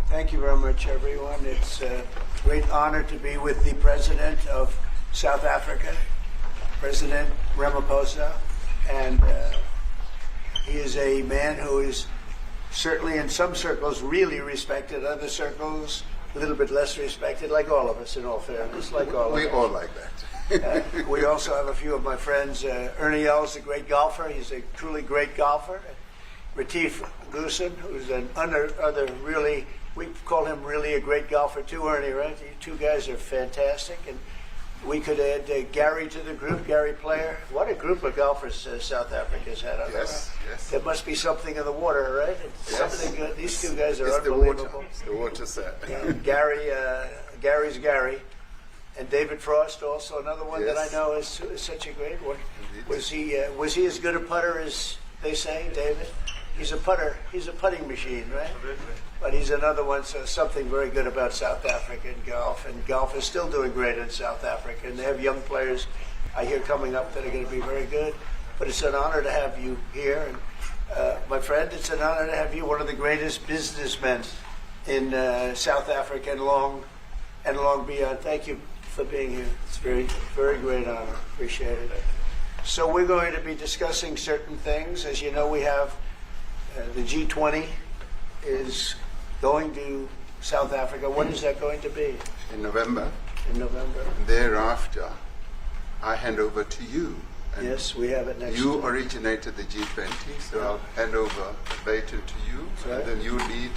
Thank you very much, everyone. It's a great honor to be with the President of South Africa, President Ramaphosa, and he is a man who is certainly in some circles really respected, other circles a little bit less respected, like all of us, in all fairness, like all of us. We all like that. We also have a few of my friends. Ernie Els, a great golfer. He's a truly great golfer. Retief Goosen, who's an other really, we call him really a great golfer too, Ernie, right? You two guys are fantastic. And we could add Gary to the group, Gary Player. What a group of golfers South Africa's had. Yes, yes. There must be something in the water, right? It's Yes. something good. These two guys are It's unbelievable. the water set. Yeah, Gary's Gary. And David Frost, also another one that I Yes. know is such a great one. Indeed. Was he as good a putter as they say, David? He's a putter. He's a putting machine, right? But he's another one. So something very good about South African golf, and golf is still doing great in South Africa. And they have young players I hear coming up that are going to be very good. But it's an honor to have you here, and my friend, it's an honor to have you, one of the greatest businessmen in South Africa and long beyond. Thank you for being here. It's very, very great honor. Appreciate it. So we're going to be discussing certain things. As you know, we have the G20 is going to South Africa. When is that going to be? In November. In November. Thereafter, I hand over to you. And Yes, we have it next you year. originated the G20, so I'll hand over the baton to you, right. and then you lead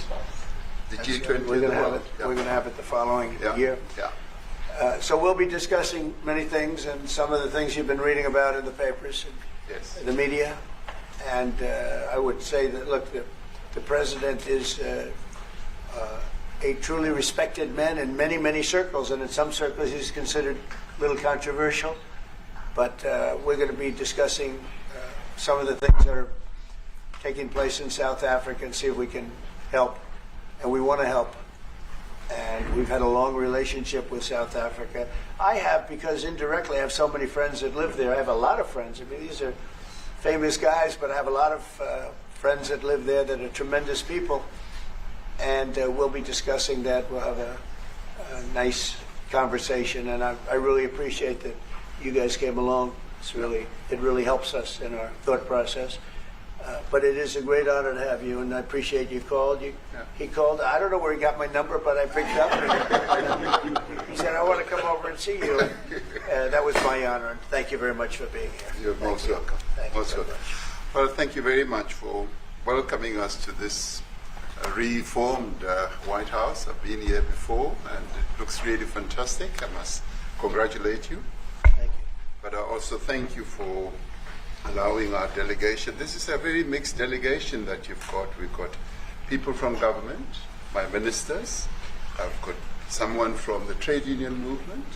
the That's G20 right. We're in the going to have world. it. We're going to have it the following year. Yeah. So we'll be discussing many things, and some of the things you've been reading about in the papers Yes. and the media. And I would say that, look, the president is a truly respected man in many, many circles, and in some circles he's considered a little controversial. But we're going to be discussing some of the things that are taking place in South Africa and see if we can help. And we want to help. And we've had a long relationship with South Africa. I have, because indirectly I have so many friends that live there. I have a lot of friends. I mean, these are famous guys, but I have a lot of friends that live there that are tremendous people. And we'll be discussing that. We'll have a nice conversation. And I really appreciate that you guys came along. It really helps us in our thought process. But it is a great honor to have you, and I appreciate you called. He called. I don't know where he got my number, but I picked up. And he said, "I want to come over and see you." And that was my honor. And thank you very much for being here. You're most welcome. Thank you Most very welcome. much. Well, thank you very much for welcoming us to this reformed White House. I've been here before, and it looks really fantastic. I must congratulate you. Thank you. But I also thank you for allowing our delegation. This is a very mixed delegation that you've got. We've got people from government, my ministers. I've got someone from the trade union movement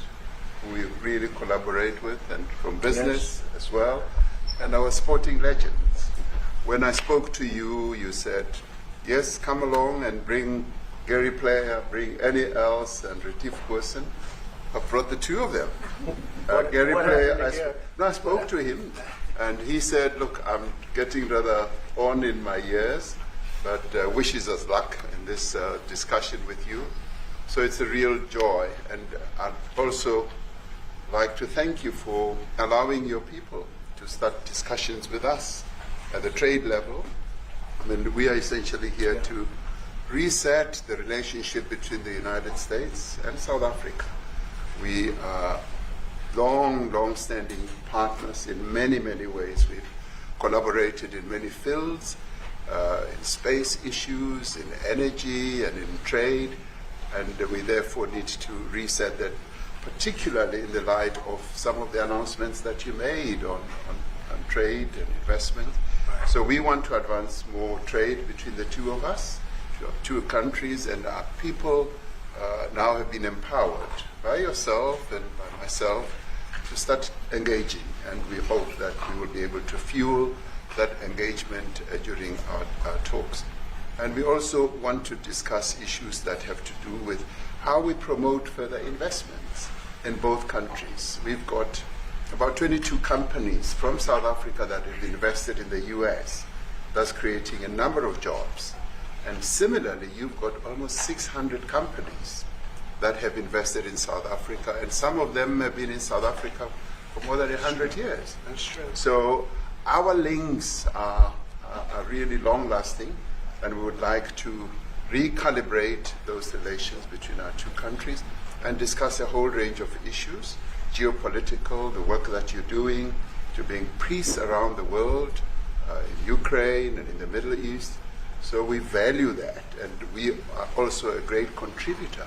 who we really collaborate with, and from business as well, and our sporting legends. When I spoke to you, you said, yes, come along and bring Gary Player, bring Ernie Els and Retief Goosen. I brought the two of them. Gary what Player, happened to Gary? I spoke to him, and he said, look, I'm getting rather on in my years, but wishes us luck in this discussion with you. So it's a real joy. And I'd also like to thank you for allowing your people to start discussions with us at the trade level. I mean, we are essentially here to reset the relationship between the United States and South Africa. We are long-standing partners in many, many ways. We've collaborated in many fields, in space issues, in energy, and in trade, and we therefore need to reset that, particularly in the light of some of the announcements that you made on trade and investment. So we want to advance more trade between the two of us, two countries, and our people now have been empowered by yourself and by myself to start engaging, and we hope that we will be able to fuel that engagement during our talks. And we also want to discuss issues that have to do with how we promote further investments in both countries. We've got about 22 companies from South Africa that have invested in the US, thus creating a number of jobs. And similarly, you've got almost 600 companies that have invested in South Africa, and some of them have been in South Africa for more than 100 years. That's true. So our links are really long-lasting, and we would like to recalibrate those relations between our two countries and discuss a whole range of issues, geopolitical, the work that you're doing to bring peace around the world, in Ukraine and in the Middle East. So we value that, and we are also a great contributor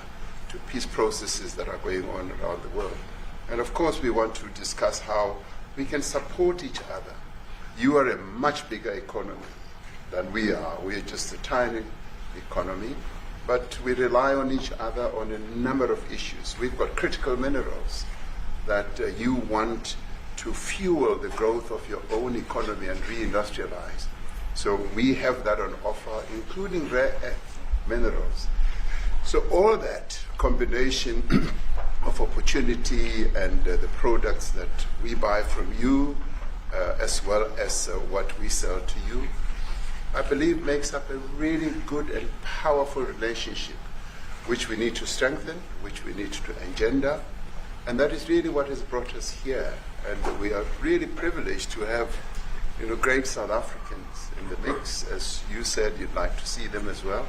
to peace processes that are going on around the world. And of course, we want to discuss how we can support each other. You are a much bigger economy than we are. We're just a tiny economy, but we rely on each other on a number of issues. We've got critical minerals that you want to fuel the growth of your own economy and reindustrialize. So we have that on offer, including rare earth minerals. So all that combination of opportunity and the products that we buy from you, as well as what we sell to you, I believe makes up a really good and powerful relationship, which we need to strengthen, which we need to engender, and that is really what has brought us here. And we are really privileged to have, great South Africans in the mix. As you said, you'd like to see them as well.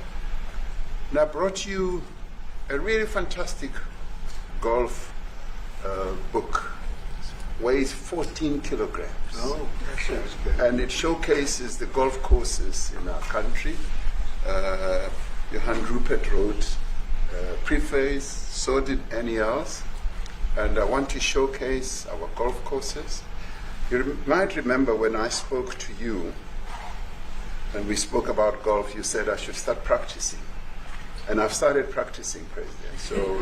And I brought you a really fantastic golf book. It weighs 14 kilograms. Oh, that sounds good. And it showcases the golf courses in our country. Johann Rupert wrote preface, so did Annie else. And I want to showcase our golf courses. You might remember when I spoke to you and we spoke about golf, you said I should start practicing. And I've started practicing, President, so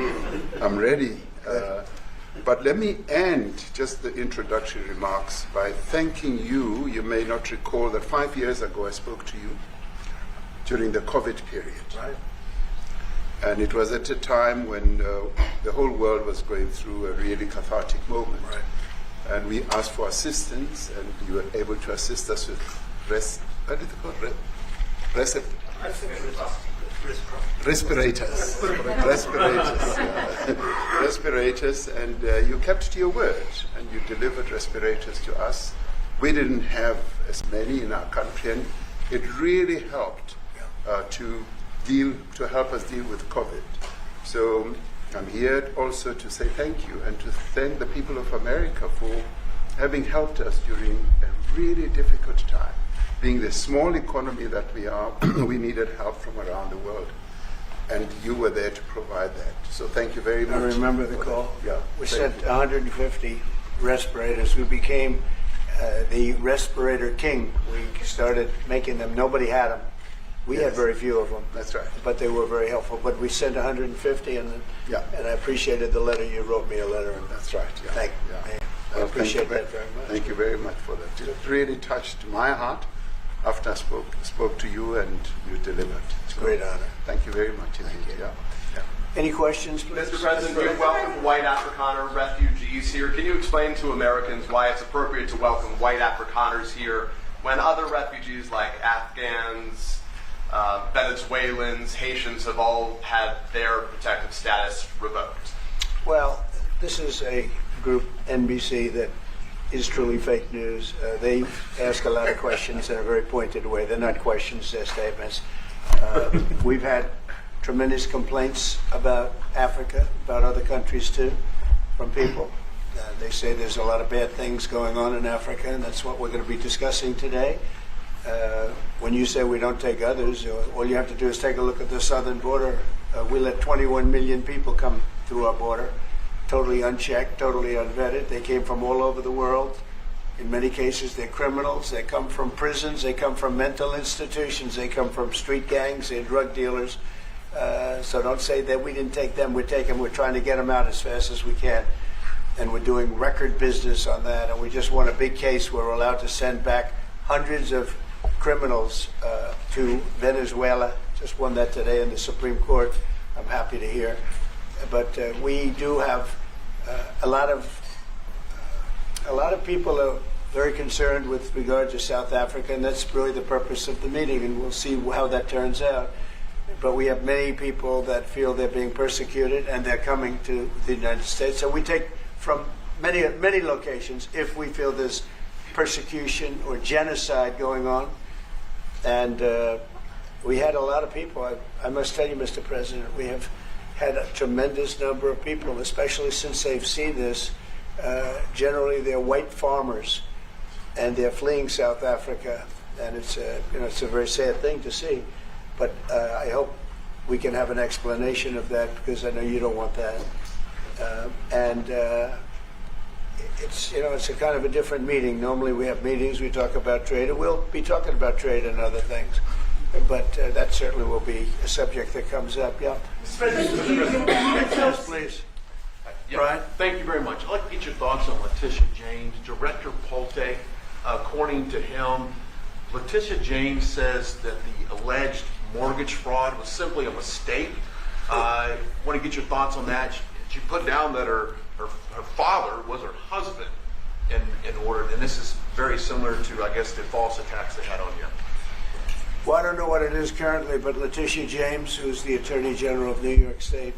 I'm ready. But let me end just the introductory remarks by thanking you. You may not recall that 5 years ago I spoke to you during the COVID period. Right. And it was at a time when the whole world was going through a really cathartic moment. Right. And we asked for assistance, and you were able to assist us with respirators. Respirators, and you kept to your word, and you delivered respirators to us. We didn't have as many in our country, and it really helped to help us deal with COVID. So I'm here also to say thank you and to thank the people of America for having helped us during a really difficult time. Being the small economy that we are, we needed help from around the world. And you were there to provide that. So thank you very much. I remember the call. Yeah. We sent 150 respirators. We became the respirator king. We started making them. Nobody had them. We had very few of them. That's right. But they were very helpful. But we sent 150, and I appreciated the letter. You wrote me a letter. And that's right. Yeah. Thank you. Yeah. I appreciate that very much. Thank you very much for that. It really touched my heart after I spoke to you and you delivered. It's a great honor. Thank you very much indeed. Yeah. Any questions, please? Mr. President, you welcome white Afrikaner refugees here. Can you explain to Americans why it's appropriate to welcome white Afrikaners here when other refugees like Afghans, Venezuelans, Haitians have all had their protective status revoked? Well, this is a group, NBC, that is truly fake news. They ask a lot of questions in a very pointed way. They're not questions, they're statements. We've had tremendous complaints about Africa, about other countries too, from people. They say there's a lot of bad things going on in Africa, and that's what we're going to be discussing today. When you say we don't take others, all you have to do is take a look at the southern border. We let 21 million people come through our border, totally unchecked, totally unvetted. They came from all over the world. In many cases, they're criminals. They come from prisons. They come from mental institutions. They come from street gangs. They're drug dealers. So don't say that we didn't take them. We're trying to get them out as fast as we can. And we're doing record business on that. And we just won a big case. We're allowed to send back hundreds of criminals to Venezuela. Just won that today in the Supreme Court. I'm happy to hear. But we do have a lot of people very concerned with regard to South Africa, and that's really the purpose of the meeting, and we'll see how that turns out. But we have many people that feel they're being persecuted, and they're coming to the United States. So we take from many locations if we feel there's persecution or genocide going on. And we had a lot of people. I must tell you, Mr. President, we have had a tremendous number of people, especially since they've seen this. Generally, they're white farmers, and they're fleeing South Africa, and it's a very sad thing to see. But I hope we can have an explanation of that, because I know you don't want that. It's a kind of a different meeting. Normally we have meetings, we talk about trade, and we'll be talking about trade and other things. But that certainly will be a subject that comes up. Yeah. Yes, please. Yeah, Brian? Thank you very much. I'd like to get your thoughts on Letitia James, Director Polte. According to him, Letitia James says that the alleged mortgage fraud was simply a mistake. I want to get your thoughts on that. She put down that her father was her husband in order, and this is very similar to, I guess, the false attacks they had on you. Well, I don't know what it is currently, but Letitia James, who's the Attorney General of New York State,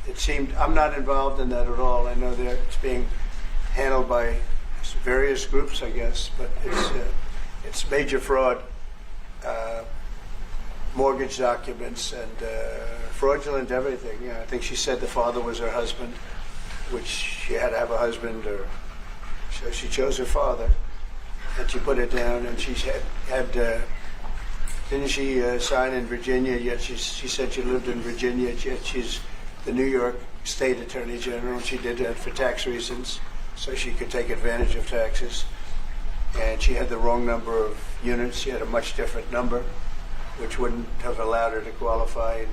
it seemed, I'm not involved in that at all. I know that it's being handled by various groups, I guess, but it's major fraud, mortgage documents, and fraudulent everything. Yeah, I think she said the father was her husband, which she had to have a husband, or so she chose her father, and she put it down, and she had didn't she sign in Virginia, yet she said she lived in Virginia, yet she's the New York State Attorney General, and she did that for tax reasons, so she could take advantage of taxes. And she had the wrong number of units. She had a much different number, which wouldn't have allowed her to qualify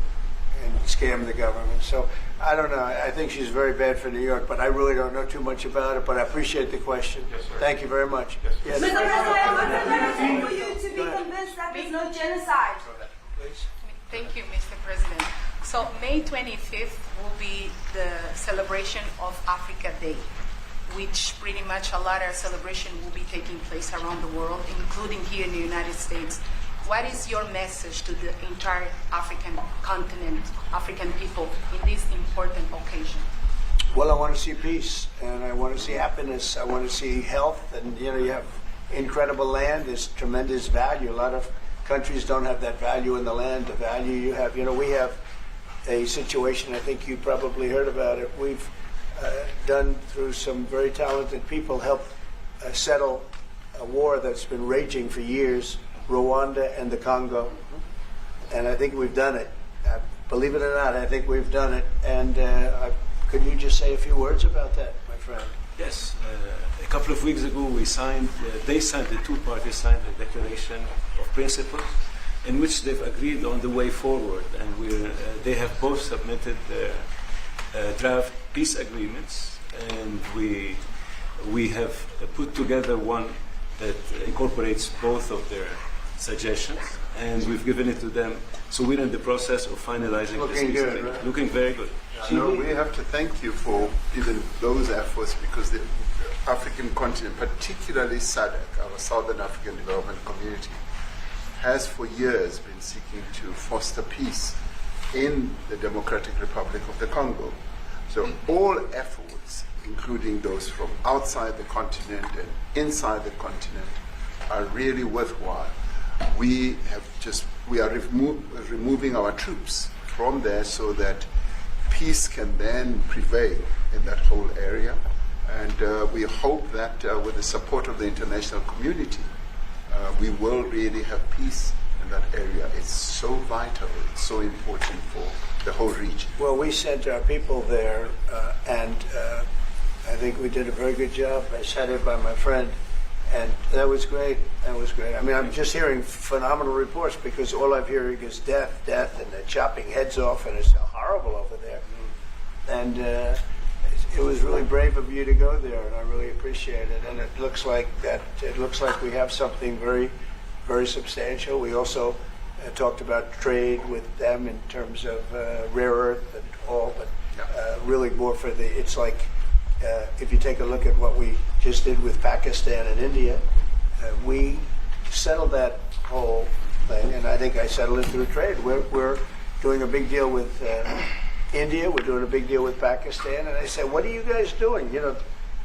and scam the government. So I don't know. I think she's very bad for New York, but I really don't know too much about it, but I appreciate the question. Yes, sir. Thank you very much. Yes, Yes. sir. Mr. President, for you to be convinced that there's no genocide. Please. Thank you, Mr. President. So May 25th will be the celebration of Africa Day, which pretty much a lot of celebration will be taking place around the world, including here in the United States. What is your message to the entire African continent, African people, in this important occasion? Well, I want to see peace, and I want to see happiness. I want to see health, and you have incredible land. There's tremendous value. A lot of countries don't have that value in the land. The value you have. We have a situation. I think you probably heard about it. We've done through some very talented people, helped settle a war that's been raging for years, Rwanda and the Congo, and I think we've done it. Believe it or not, I think we've done it. And could you just say a few words about that, my friend? Yes. A couple of weeks ago, the two parties signed a declaration of principles in which they've agreed on the way forward, and they have both submitted their draft peace agreements, and we have put together one that incorporates both of their suggestions, and we've given it to them. So we're in the process of finalizing this Looking peace good, agreement. right? Looking very good. No, we have to thank you for even those efforts, because the African continent, particularly SADC, our Southern African Development Community, has for years been seeking to foster peace in the Democratic Republic of the Congo. So all efforts, including those from outside the continent and inside the continent, are really worthwhile. We are removing our troops from there so that peace can then prevail in that whole area. And we hope that with the support of the international community, we will really have peace in that area. It's so vital, it's so important for the whole region. Well, we sent our people there, and I think we did a very good job, as headed by my friend, and that was great. That was great. I mean, I'm just hearing phenomenal reports, because all I'm hearing is death, and they're chopping heads off, and it's horrible over there. And it was really brave of you to go there, and I really appreciate it. And it looks like we have something very, very substantial. We also talked about trade with them in terms of rare earth and all, but really more for it's like if you take a look at what we just did with Pakistan and India, we settled that whole thing, and I think I settled it through trade. We're doing a big deal with India. We're doing a big deal with Pakistan, and I said, "What are you guys doing?" You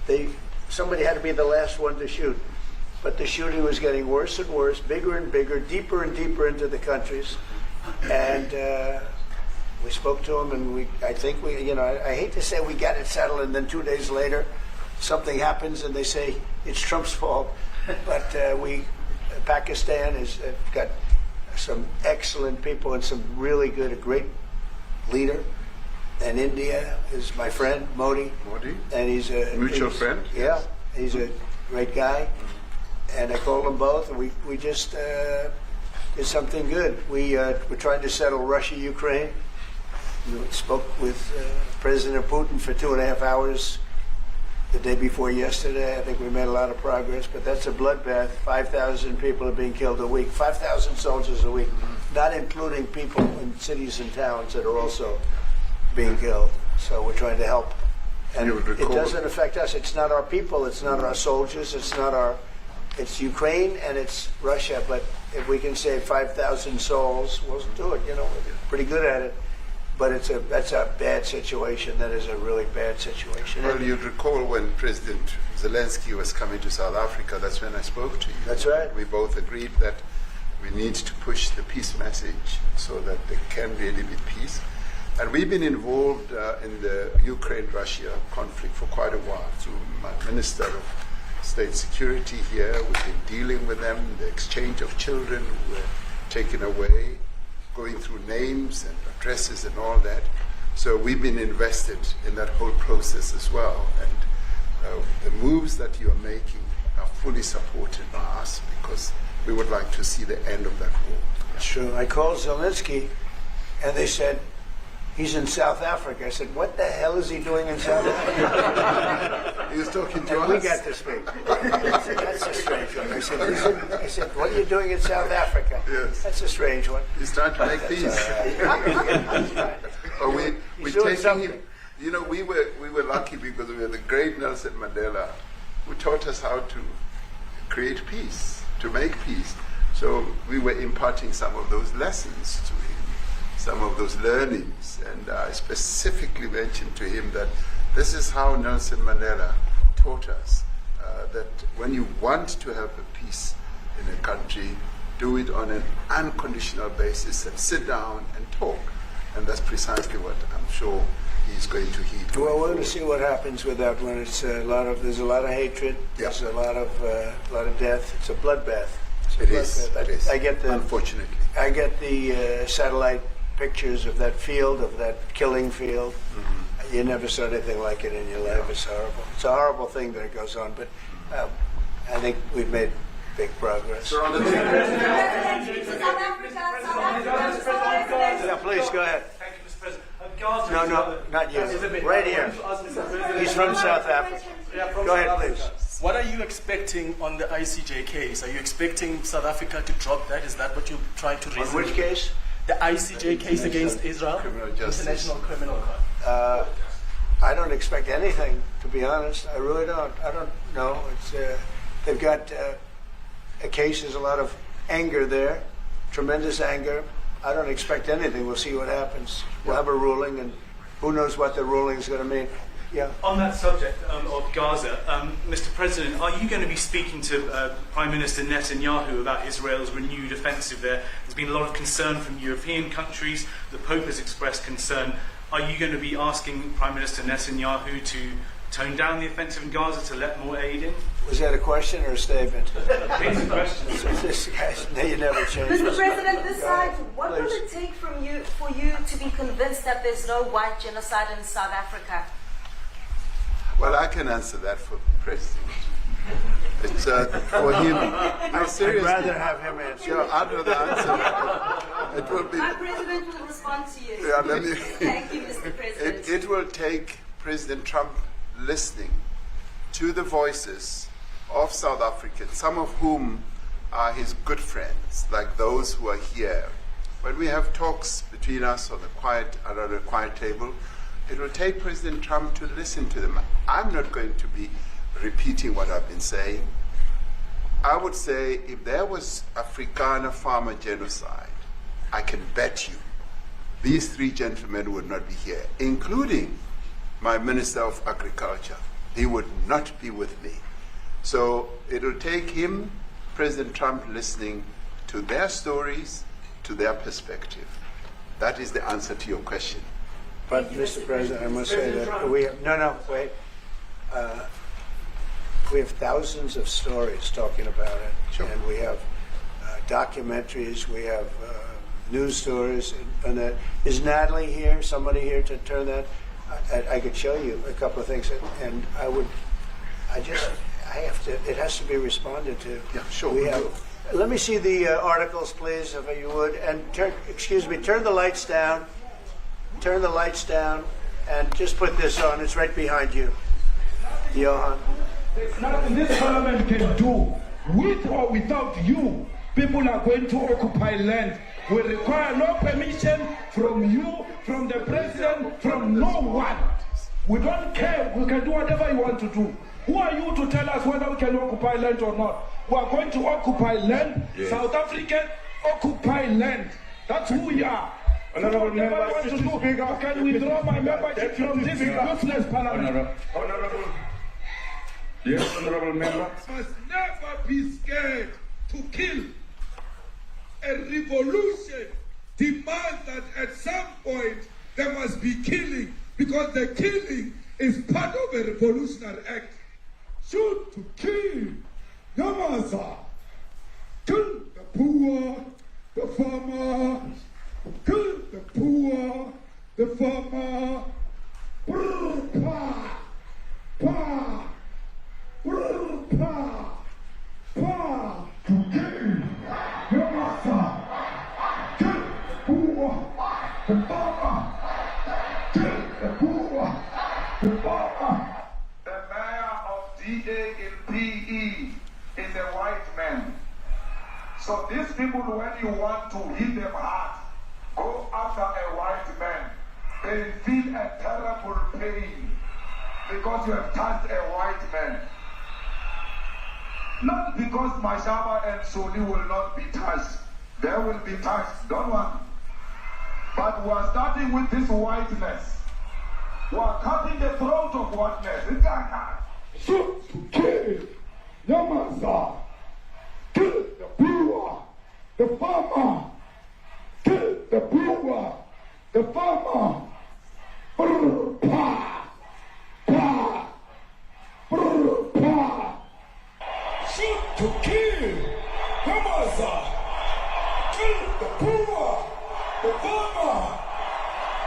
know, somebody had to be the last one to shoot, but the shooting was getting worse and worse, bigger and bigger, deeper and deeper into the countries, and we spoke to them, and I think I hate to say we got it settled, and then 2 days later, something happens, and they say it's Trump's fault, but Pakistan has got some excellent people and some really good, a great leader. And India is my friend, Modi. And he's a Mutual friend? Yeah, he's a great guy. And I called them both, and we just did something good. We're trying to settle Russia, Ukraine. We spoke with President Putin for 2.5 hours the day before yesterday. I think we made a lot of progress, but that's a bloodbath. 5,000 people are being killed a week, 5,000 soldiers a week, not including people in cities and towns that are also being killed. So we're trying to help. And it doesn't affect us. It's not our people. It's not our soldiers. It's Ukraine and it's Russia. But if we can save 5,000 souls, we'll do it. You know, we're pretty good at it. But that's a bad situation. That is a really bad situation. Well, you'd recall when President Zelensky was coming to South Africa, that's when I spoke to you. That's right. We both agreed that we need to push the peace message so that there can really be peace. And we've been involved in the Ukraine-Russia conflict for quite a while through my Minister of State Security here. We've been dealing with them, the exchange of children who were taken away, going through names and addresses and all that. So we've been invested in that whole process as well. And the moves that you are making are fully supported by us because we would like to see the end of that war. That's true. I called Zelensky, and they said, he's in South Africa. I said, what the hell is he doing in South Africa? He was talking to And us. we got to speak. I said, that's a strange one. I said, what are you doing in South Africa? Yes. That's a strange one. He's trying to make peace. But we're He's doing taking something. him. You know, we were lucky because we had the great Nelson Mandela who taught us how to create peace, to make peace. So we were imparting some of those lessons to him, some of those learnings. And I specifically mentioned to him that this is how Nelson Mandela taught us that when you want to have a peace in a country, do it on an unconditional basis and sit down and talk. And that's precisely what I'm sure he's going to heed. Well, we're going to see what happens with that one. It's there's a lot of hatred. Yeah. There's a lot of death. It's a bloodbath. It's a It is. bloodbath. It is. I get Unfortunately. I get the satellite pictures of that field, of that killing field. You never saw anything like it in your life. It's horrible. It's a horrible thing that it goes on, but I think we've made big progress. Sir, on the South Africa. Yeah, please go ahead. Thank you, Mr. President. Gaza No, is no, another- not you. Is it- Right here. He's from South Africa. Yeah, from Go ahead, South please. Africa. What are you expecting on the ICJ case? Are you expecting South Africa to drop that? Is that what you're trying to On reason? which case? The ICJ case against Israel? Criminal Justice. International Criminal Court. I don't expect anything, to be honest. I really don't. I don't know. They've got a case. There's a lot of anger there, tremendous anger. I don't expect anything. We'll see what happens. We'll have a ruling, and who knows what the ruling is going to mean. Yeah. On that subject of Gaza, Mr. President, are you going to be speaking to Prime Minister Netanyahu about Israel's renewed offensive there? There's been a lot of concern from European countries. The Pope has expressed concern. Are you going to be asking Prime Minister Netanyahu to tone down the offensive in Gaza, to let more aid in? Was that a question or a statement? It's a question. This guy's, you never change. Mr. President, this side, what will Please. it take for you to be convinced that there's no white genocide in South Africa? Well, I can answer that for the President. It's for him. No, I'd seriously. rather have him answer. Yeah, I'd rather answer that. It will be. My president will respond to you. Yeah, let me. Thank you, Mr. President. It will take President Trump listening to the voices of South Africans, some of whom are his good friends, like those who are here. When we have talks between us on the around the quiet table, It will take President Trump to listen to them. I'm not going to be repeating what I've been saying. I would say if there was Afrikaner farmer genocide, I can bet you these three gentlemen would not be here, including my Minister of Agriculture. He would not be with me. So it'll take him, President Trump, listening to their stories, to their perspective. That is the answer to your question. But, Mr. President, I must say that we have, wait. We have thousands of stories talking about it. Sure. And we have documentaries, we have news stories, and that. Is Natalie here, somebody here to turn that? I could show you a couple of things, and it has to be responded to. Yeah, sure. We have, let me see the articles, please, if you would, and turn the lights down. Turn the lights down, and just put this on. It's right behind you, Johan. There's nothing this parliament can do. With or without you, people are going to occupy land. We require no permission from you, from the president, from no one. We don't care. We can do whatever you want to do. Who are you to tell us whether we can occupy land or not? We are going to occupy land. Yes. South African occupy land. That's who we are. Honorable member, want to do. I can withdraw my membership from this useless parliament. Honorable. Yes, honorable member. Must never be scared to kill. A revolution demands that at some point there must be killing, because the killing is part of a revolutionary act. Shoot to kill. Yamaza. Kill the poor, the farmer. Kill the poor, the farmer. Brr, pa, pa, brr, pa, pa. To kill. Yamasa. Kill the poor, the farmer. Kill the poor, the farmer. The mayor of DA in PE is a white man. So these people, when you want to hit them hard, go after a white man. They feel a terrible pain because you have touched a white man. Not because Mashaba and Soli will not be touched. They will be touched, don't worry. But we are starting with this whiteness. We are cutting the throat of whiteness. It's like Shoot to kill. Yamaza. Kill the poor, the farmer. Kill the poor, the farmer. Brr, pa, pa, brr, pa. Shoot to kill. Yamaza. Kill the poor, the farmer.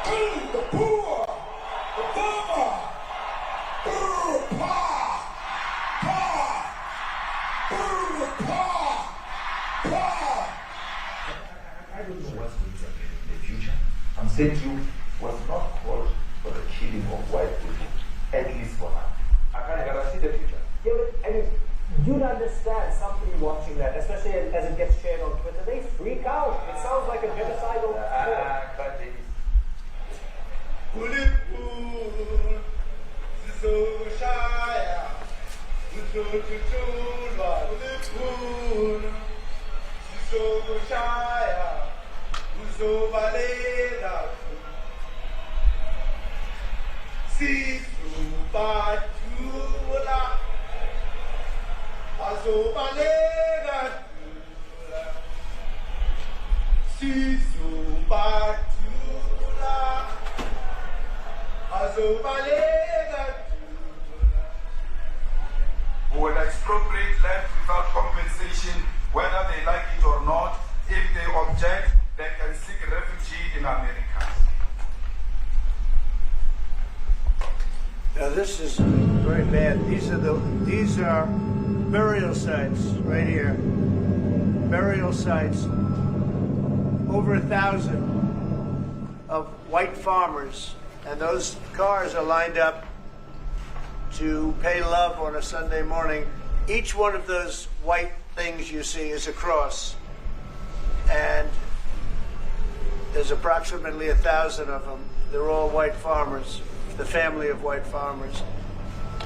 Kill the poor, the farmer. Brr, pa, pa, brr, pa, pa. I don't know what's going to happen in the future. I'm saying to you, was not called for the killing of white people, at least for now. I can't guarantee the future. Yeah, but I mean, you'd understand somebody watching that, especially as it gets shared on Twitter. They freak out. It sounds like a genocidal. Who will expropriate land without compensation, whether they like it or not. If they object, they can seek refuge in America. Now this is very bad. These are burial sites right here. Burial sites. Over 1,000 of white farmers, and those cars are lined up to pay love on a Sunday morning. Each one of those white things you see is a cross, and there's approximately 1,000 of them. they're all white farmers, the family of white farmers.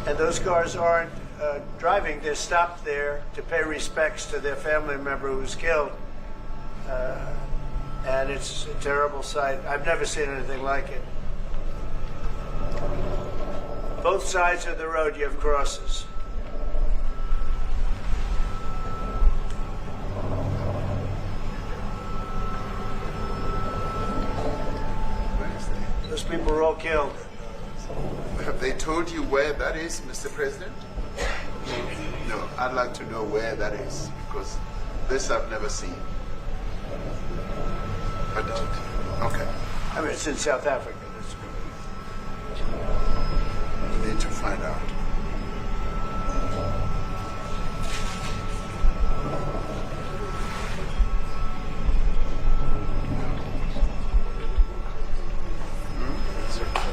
And those cars aren't driving, they're stopped there to pay respects to their family member who's killed. And it's a terrible sight. I've never seen anything like it. Both sides of the road you have crosses. Those people were all killed. Have they told you where that is, Mr. President? No, I'd like to know where that is, because this I've never seen. I don't. Okay. I mean, it's in South Africa. We need to find out.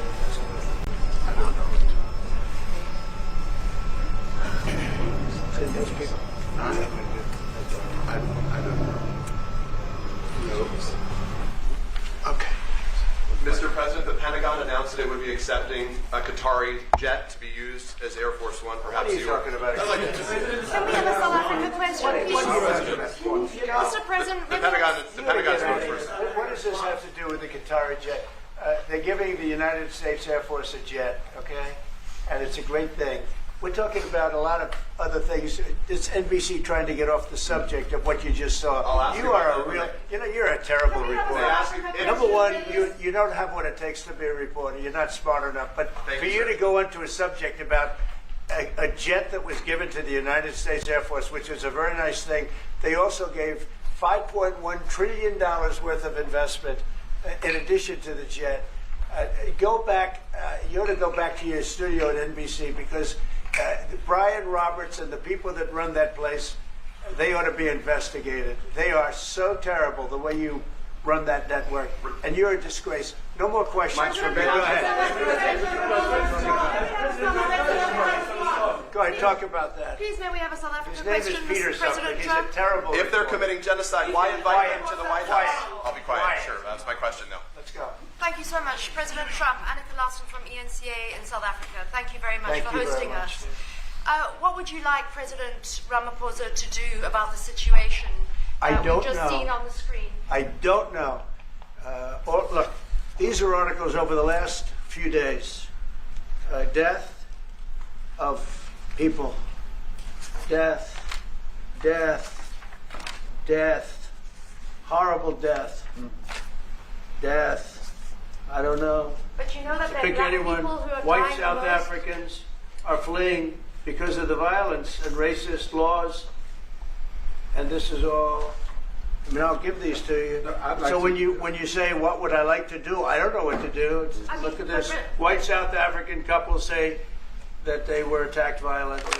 I don't know. Those people. I don't know. No. Okay. Mr. President, the Pentagon announced that it would be accepting a Qatari jet to be used as Air Force One. Perhaps What are you talking about? Can we have a South Africa question, please? Mr. President, the Pentagon's vote first. What does this have to do with the Qatari jet? They're giving the United States Air Force a jet, okay? And it's a great thing. We're talking about a lot of other things. It's NBC trying to get off the subject of what you just saw. You are a real, you're a terrible reporter. Number one, you don't have what it takes to be a reporter. You're not smart enough. But for you to go into a subject about a jet that was given to the United States Air Force, which is a very nice thing, they also gave $5.1 trillion worth of investment in addition to the jet. Go back, you ought to go back to your studio at NBC, because Brian Roberts and the people that run that place, they ought to be investigated. They are so terrible the way you run that network, and you're a disgrace. No more questions from me. Go ahead. Go ahead, talk about that. Please, may we have a South Africa His name is question, Peter Mr. something. President He's Trump? a terrible If they're reporter. committing genocide, why invite them to the White House? Quiet. I'll be quiet. Quiet. Sure, that's my question now. Let's go. Thank you so much, President Trump. Annika Larson from ENCA in South Africa. Thank you very much Thank for you very hosting much. us. What would you like President Ramaphosa to do about the situation I don't we've just know. seen on the screen? I don't know. Look, these are articles over the last few days. Death of people. Death. Death. Death. Horrible death. Death. I don't know. But you know that there are Pick black anyone. people who are White dying South the most. Africans are fleeing because of the violence and racist laws. And this is all. I mean, I'll give these to you. I'd like So to- when you say what would I like to do, I don't know what to do. Look at this. White South African couple say that they were attacked violently.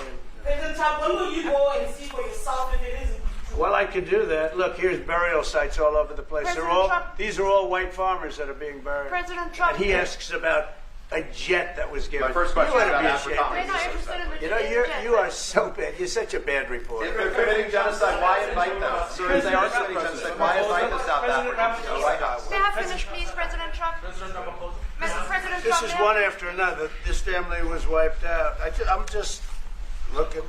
President Trump, when will you go and see for yourself if it is? Well, I could do that. Look, here's burial sites all over the place. President Trump- These are all white farmers that are being buried. President Trump- And he asks about a jet that was given. My first question You is ought to about be Africa. ashamed. We're not interested in the You know, you are so bad. You're such a bad reporter. If they're committing genocide, why invite them? Sir, if they are committing genocide, why invite the South Africans to the White House? May I finish, please, President Trump? Mr. President This Trump, is may I one finish? after another. This family was wiped out. I'm just looking.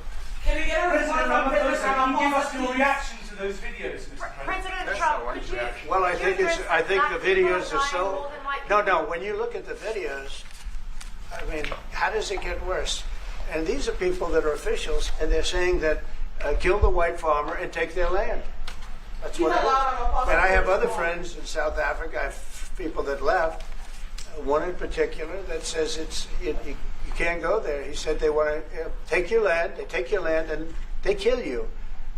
Can we get a response from President Can you give us Ramaphosa, your please? reaction to those videos, Mr. President? President Trump, could you? Well, I could think you it's. address I think black the people videos are dying so. more than white No, people? no. When you look at the videos, I mean, how does it get worse? And these are people that are officials, and they're saying that kill the white farmer and take their land. That's what it is. And I have other friends in South Africa. I have people that left. One in particular that says you can't go there. He said they want to take your land. They take your land and they kill you.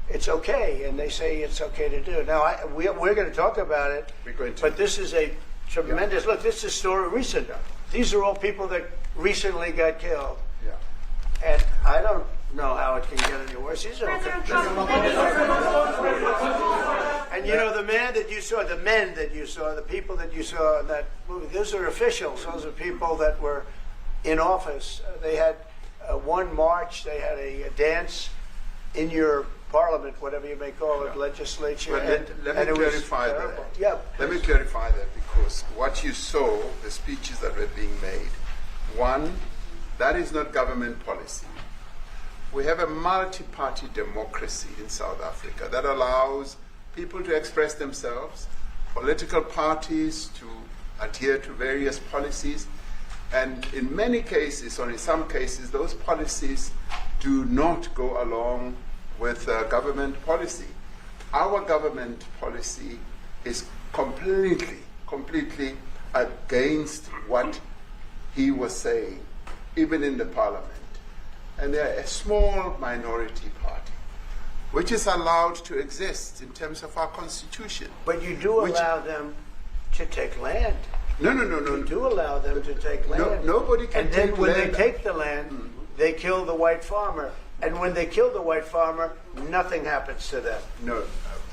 It's okay, and they say it's okay to do. Now we're going to talk about it. We're going to. But this is a tremendous look. This is a story recent. These are all people that recently got killed. Yeah. And I don't know how it can get any worse. These are all President Trump, and you know, the men that you saw, the people that you saw in that movie, those are officials. Those are people that were in office. They had one march, they had a dance in your parliament, whatever you may call it, legislature. But let me it was clarify that. terrible. Yeah. Let me clarify that, because what you saw, the speeches that were being made, one, that is not government policy. We have a multi-party democracy in South Africa that allows people to express themselves, political parties to adhere to various policies, and in many cases, or in some cases, those policies do not go along with government policy. Our government policy is completely against what he was saying, even in the parliament. And they're a small minority party, which is allowed to exist in terms of our constitution. But you do allow them to take land. No. You do allow them to take land. Nobody can take land. And then when land. they take the land, they kill the white farmer. And when they kill the white farmer, nothing happens to them. No,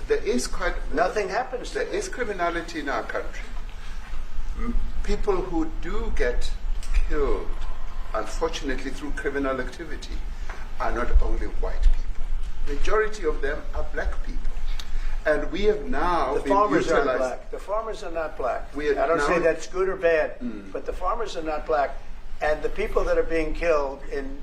there is nothing happens to them. There is criminality in our country. People who do get killed, unfortunately, through criminal activity, are not only white people. Majority of them are black people. And we have now the farmers aren't black. The farmers are not black. I don't say that's good or bad, but the farmers are not black. And the people that are being killed in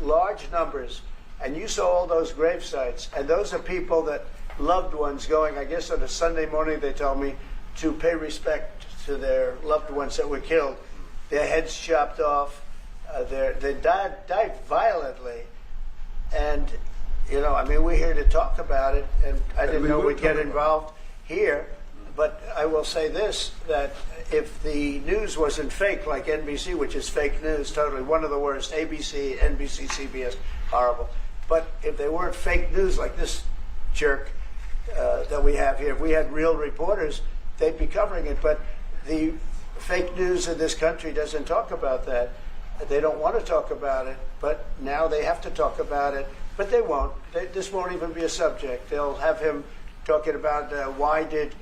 large numbers, and you saw all those grave sites, and those are people that loved ones going, I guess on a Sunday morning, they tell me, to pay respect to their loved ones that were killed. Their heads chopped off. They died violently. And, you know, I mean, we're here to talk about it, and I didn't know we'd get involved here. But I will say this, that if the news wasn't fake, like NBC, which is fake news, totally, one of the worst, ABC, NBC, CBS, horrible. But if they weren't fake news like this jerk that we have here, if we had real reporters, they'd be covering it. But the fake news in this country doesn't talk about that. They don't want to talk about it, but now they have to talk about it. But they won't. This won't even be a subject. They'll have him talking about why did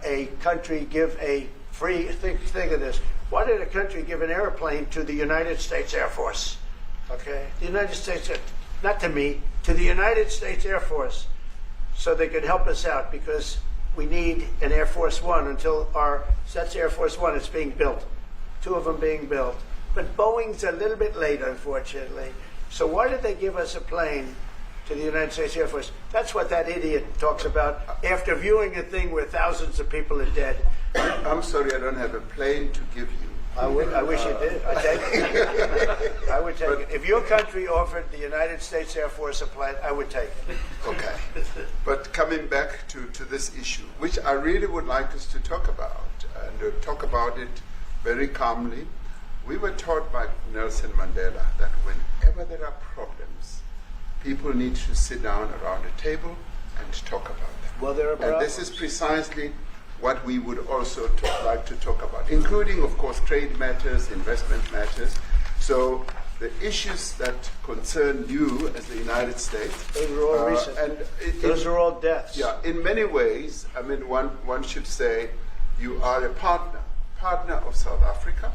a country give a free, think of this, why did a country give an airplane to the United States Air Force? Okay? The United States, not to me, to the United States Air Force, so they could help us out, because we need an Air Force One until that's Air Force One, it's being built. 2 of them being built. But Boeing's a little bit late, unfortunately. So why did they give us a plane to the United States Air Force? That's what that idiot talks about after viewing a thing where thousands of people are dead. I'm sorry, I don't have a plane to give you. I wish you did. I'd take it. I would take it. If your country offered the United States Air Force a plane, I would take it. Okay. But coming back to this issue, which I really would like us to talk about, and talk about it very calmly. We were taught by Nelson Mandela that whenever there are problems, people need to sit down around a table and talk about them. Well, there are problems. And this is precisely what we would also like to talk about, including, of course, trade matters, investment matters. So the issues that concern you as the United States. Those are all recent. And those are all deaths. Yeah, in many ways, I mean, one should say you are a partner of South Africa,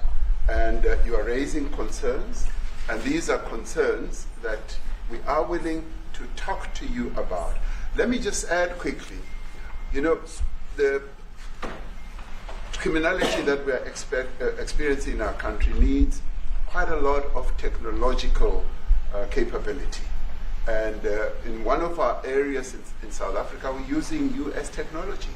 and you are raising concerns, and these are concerns that we are willing to talk to you about. Let me just add quickly, you know, the criminality that we are experiencing in our country needs quite a lot of technological capability. And in one of our areas in South Africa, we're using US technology,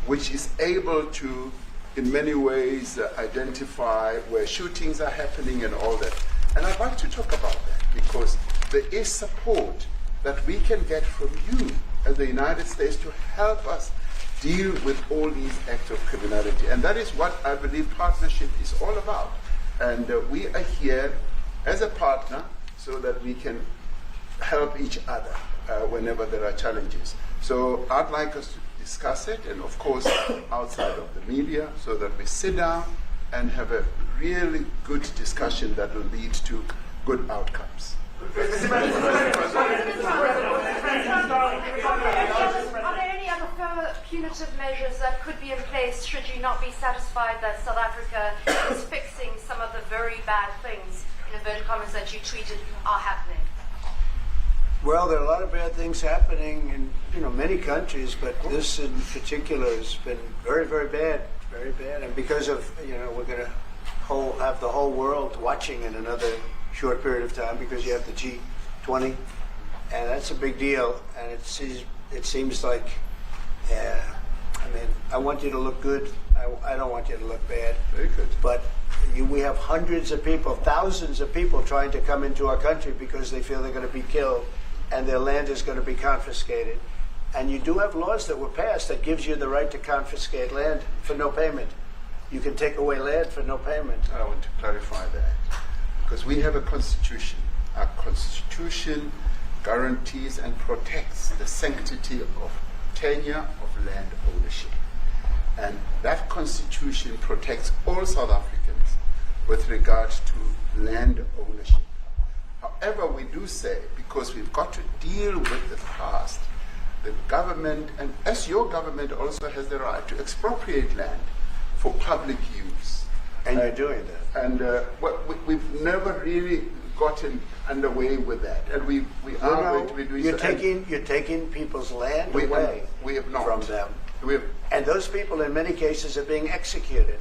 which is able to, in many ways, identify where shootings are happening and all that. And I'd like to talk about that, because there is support that we can get from you as the United States to help us deal with all these acts of criminality. And that is what I believe partnership is all about. And we are here as a partner so that we can help each other whenever there are challenges. So I'd like us to discuss it, and of course outside of the media, so that we sit down and have a really good discussion that will lead to good outcomes. Are there any other further punitive measures that could be in place should you not be satisfied that South Africa is fixing some of the very bad things, in inverted commas, that you tweeted are happening? Well, there are a lot of bad things happening in many countries, but this in particular has been very, very bad, and because of we're going to have the whole world watching in another short period of time because you have the G20, and that's a big deal. And it seems like, I want you to look good. I don't want you to look bad. Very good. But we have hundreds of people, thousands of people trying to come into our country because they feel they're going to be killed and their land is going to be confiscated. And you do have laws that were passed that gives you the right to confiscate land for no payment. You can take away land for no payment. I want to clarify that because we have a constitution. Our constitution guarantees and protects the sanctity of tenure of land ownership. And that constitution protects all South Africans with regard to land ownership. However, we do say, because we've got to deal with the past, the government, and as your government also has the right to expropriate land for public use. And you're doing that. And we've never really gotten underway with that. And we are going to be doing you're so. You're taking people's land away we have not. from them. We have, And those people, in many cases, are being executed.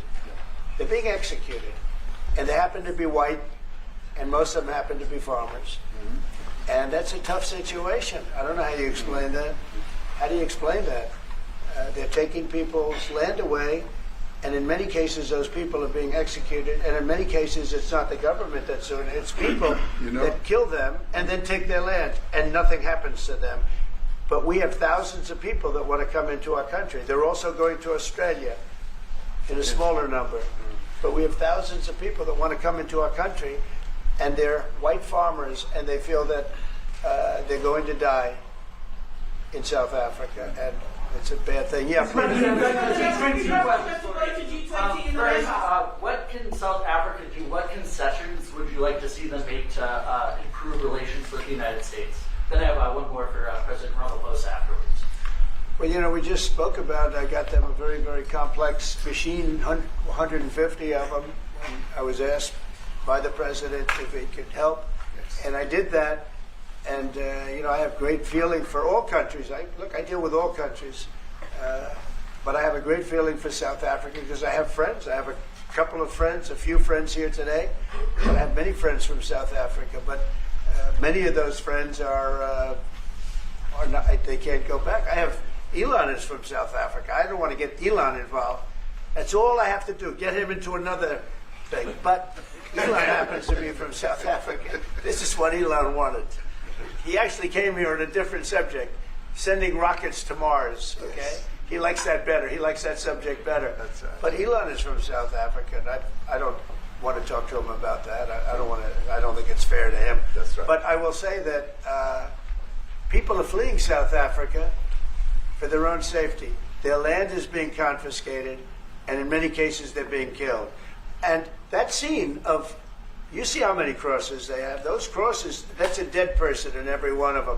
They're being executed. And they happen to be white, and most of them happen to be farmers. Mm-hmm. And that's a tough situation. I don't know how you explain that. How do you explain that? They're taking people's land away, and in many cases, those people are being executed. And in many cases, it's not the government that's doing it. It's people that kill them and then take their land, and nothing happens to them. But we have thousands of people that want to come into our country. They're also going to Australia in a smaller number. But we have thousands of people that want to come into our country, and they're white farmers, and they feel that they're going to die in South Africa, and it's a bad thing. Yeah, please. What can South Africa do? What concessions would you like to see them make to improve relations with the United States? Then I have one more for President Ramaphosa afterwards. Well, we just spoke about, I got them a very, very complex machine, 150 of them. And I was asked by the president if he could help. And I did that. And, I have great feeling for all countries. I deal with all countries. But I have a great feeling for South Africa because I have friends. I have a couple of friends, a few friends here today. But I have many friends from South Africa. But many of those friends are not, they can't go back. I have Elon is from South Africa. I don't want to get Elon involved. That's all I have to do, get him into another thing. But Elon happens to be from South Africa. This is what Elon wanted. He actually came here on a different subject, sending rockets to Mars, okay? Yes. He likes that better. He likes that subject better. That's right. But Elon is from South Africa, and I don't want to talk to him about that. I don't think it's fair to him. That's right. But I will say that people are fleeing South Africa for their own safety. Their land is being confiscated, and in many cases they're being killed. And that scene of, you see how many crosses they have. Those crosses, that's a dead person in every one of them.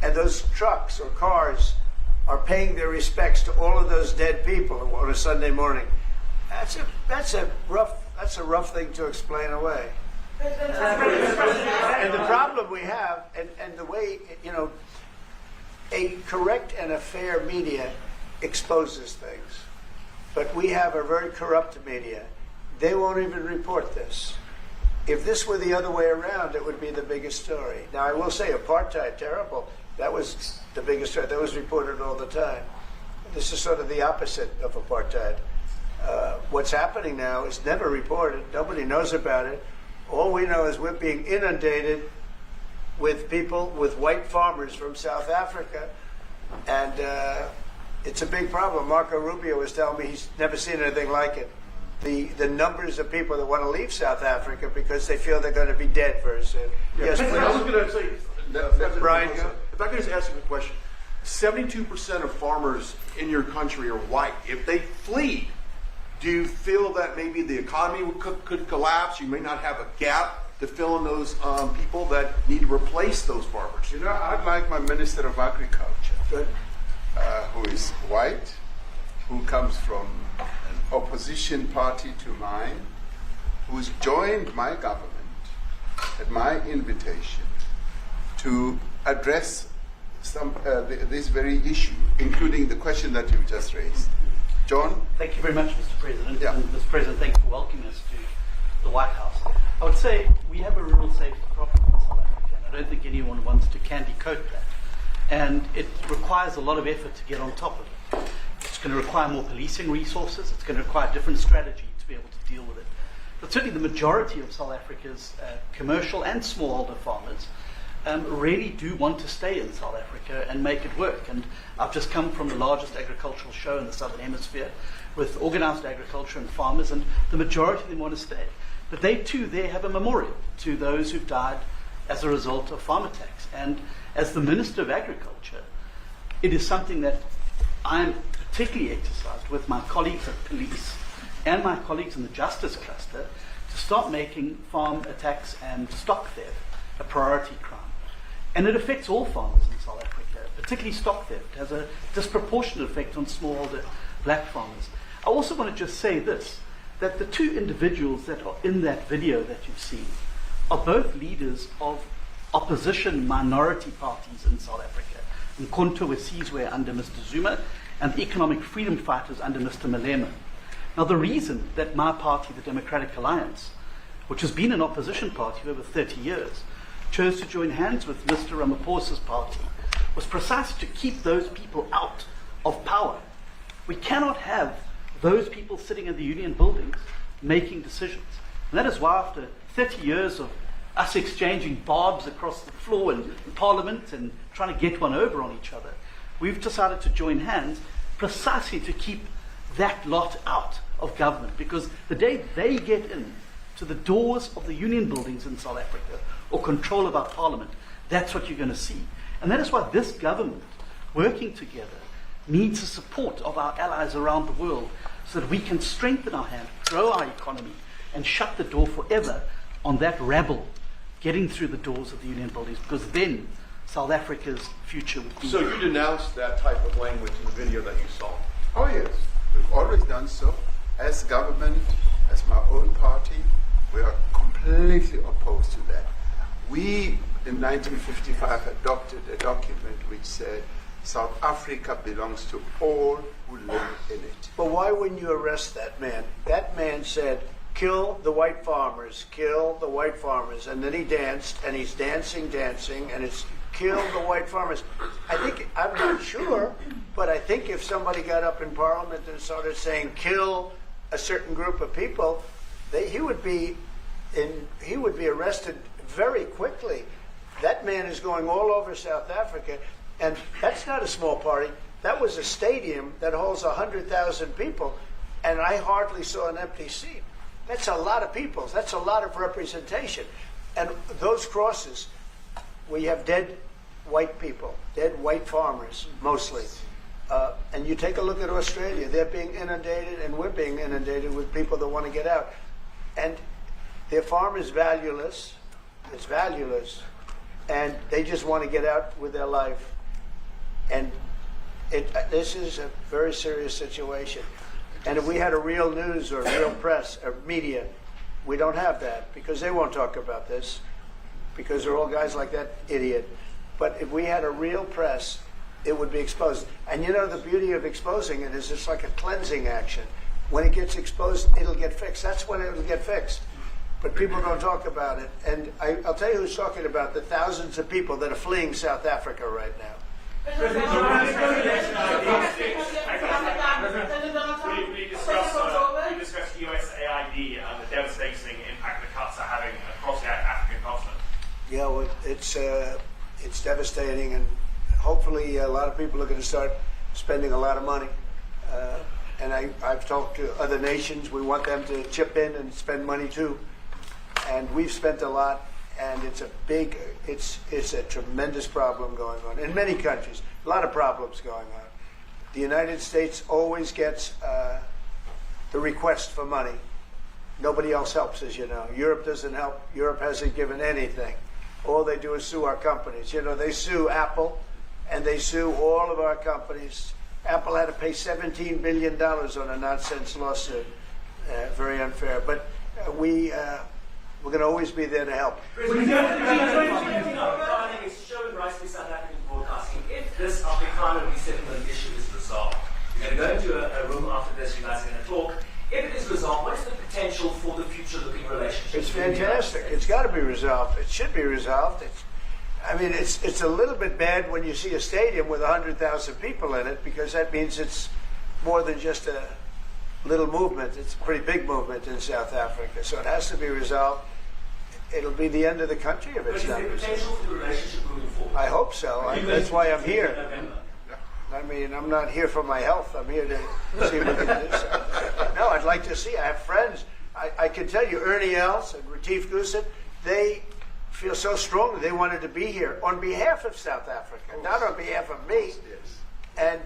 And those trucks or cars are paying their respects to all of those dead people on a Sunday morning. That's a rough thing to explain away. And the problem we have, and the way, a correct and a fair media exposes things. But we have a very corrupt media. They won't even report this. If this were the other way around, it would be the biggest story. Now, I will say apartheid, terrible. That was the biggest story. That was reported all the time. This is sort of the opposite of apartheid. What's happening now is never reported. Nobody knows about it. All we know is we're being inundated with people, with white farmers from South Africa, and it's a big problem. Marco Rubio was telling me he's never seen anything like it. The numbers of people that want to leave South Africa because they feel they're going to be dead very soon. Yes, please. I was going to say, Brian, if I could just ask you a question. 72% of farmers in your country are white. If they flee, do you feel that maybe the economy could collapse? You may not have a gap to fill in those people that need to replace those farmers. I'd like my Minister of Agriculture, who is white, who comes from an opposition party to mine, who's joined my government at my invitation to address this very issue, including the question that you've just raised. John? Thank you very much, Mr. President. Yeah. And Mr. President, thank you for welcoming us to the White House. I would say we have a rural safety problem in South Africa, and I don't think anyone wants to candy coat that. And it requires a lot of effort to get on top of it. It's going to require more policing resources. It's going to require a different strategy to be able to deal with it. But certainly the majority of South Africa's commercial and smallholder farmers really do want to stay in South Africa and make it work. And I've just come from the largest agricultural show in the Southern Hemisphere with organized agriculture and farmers, and the majority of them want to stay. But they too, they have a memorial to those who've died as a result of farm attacks. And as the Minister of Agriculture, it is something that I'm particularly exercised with my colleagues at police and my colleagues in the justice cluster to stop making farm attacks and stock theft a priority crime. And it affects all farmers in South Africa, particularly stock theft. It has a disproportionate effect on smallholder black farmers. I also want to just say this, that the two individuals that are in that video that you've seen are both leaders of opposition minority parties in South Africa. Mkhonto Wesizwe under Mr. Zuma and the economic freedom fighters under Mr. Malema. Now the reason that my party, the Democratic Alliance, which has been an opposition party for over 30 years, chose to join hands with Mr. Ramaphosa's party was precisely to keep those people out of power. We cannot have those people sitting in the union buildings making decisions. And that is why after 30 years of us exchanging barbs across the floor in Parliament and trying to get one over on each other, we've decided to join hands precisely to keep that lot out of government. Because the day they get in to the doors of the union buildings in South Africa or control of our parliament, that's what you're going to see. And that is why this government, working together, needs the support of our allies around the world so that we can strengthen our hand, grow our economy, and shut the door forever on that rabble getting through the doors of the union buildings, because then South Africa's future would be... So you denounced that type of language in the video that you saw? Oh yes, we've always done so. As government, as my own party, we are completely opposed to that. We, in 1955, adopted a document which said South Africa belongs to all who live in it. But why wouldn't you arrest that man? That man said, kill the white farmers, kill the white farmers. And then he danced, and he's dancing, and it's kill the white farmers. I'm not sure, but I think if somebody got up in Parliament and started saying kill a certain group of people, he would be arrested very quickly. That man is going all over South Africa, and that's not a small party. That was a stadium that holds 100,000 people, and I hardly saw an empty seat. That's a lot of people. That's a lot of representation. And those crosses, we have dead white people, dead white farmers, mostly. And you take a look at Australia, they're being inundated, and we're being inundated with people that want to get out. And their farm is valueless. It's valueless. And they just want to get out with their life. And this is a very serious situation. And if we had a real news or real press or media, we don't have that because they won't talk about this because they're all guys like that idiot. But if we had a real press, it would be exposed. And you know, the beauty of exposing it is it's like a cleansing action. When it gets exposed, it'll get fixed. That's when it'll get fixed. But people don't talk about it. And I'll tell you who's talking about the thousands of people that are fleeing South Africa right now. We discussed USAID and the devastating impact the cuts are having across the African continent. Yeah, well, it's devastating, and hopefully a lot of people are going to start spending a lot of money. And I've talked to other nations. We want them to chip in and spend money too. And we've spent a lot, and it's a tremendous problem going on in many countries. A lot of problems going on. The United States always gets the request for money. Nobody else helps, as you know. Europe doesn't help. Europe hasn't given anything. All they do is sue our companies. You know, they sue Apple, and they sue all of our companies. Apple had to pay $17 billion on a nonsense lawsuit. Very unfair. But we're going to always be there to help. It's showing right advice for South African broadcasting, if this Afrikaner resettlement issue is resolved, you're going to go into a room after this, you guys are going to talk. If it is resolved, what is the potential for the future-looking relationship? It's fantastic. It's got to be resolved. It should be resolved. It's a little bit bad when you see a stadium with 100,000 people in it, because that means it's more than just a little movement. It's a pretty big movement in South Africa. So it has to be resolved. It'll be the end of the country if it's not resolved. But is there potential for the relationship moving forward? I hope so. That's why I'm here. I mean, I'm not here for my health. I'm here to see what we can do. No, I'd like to see. I have friends. I can tell you, Ernie Els and Retief Goosen, they feel so strongly they wanted to be here on behalf of South Africa, not on behalf of me. And,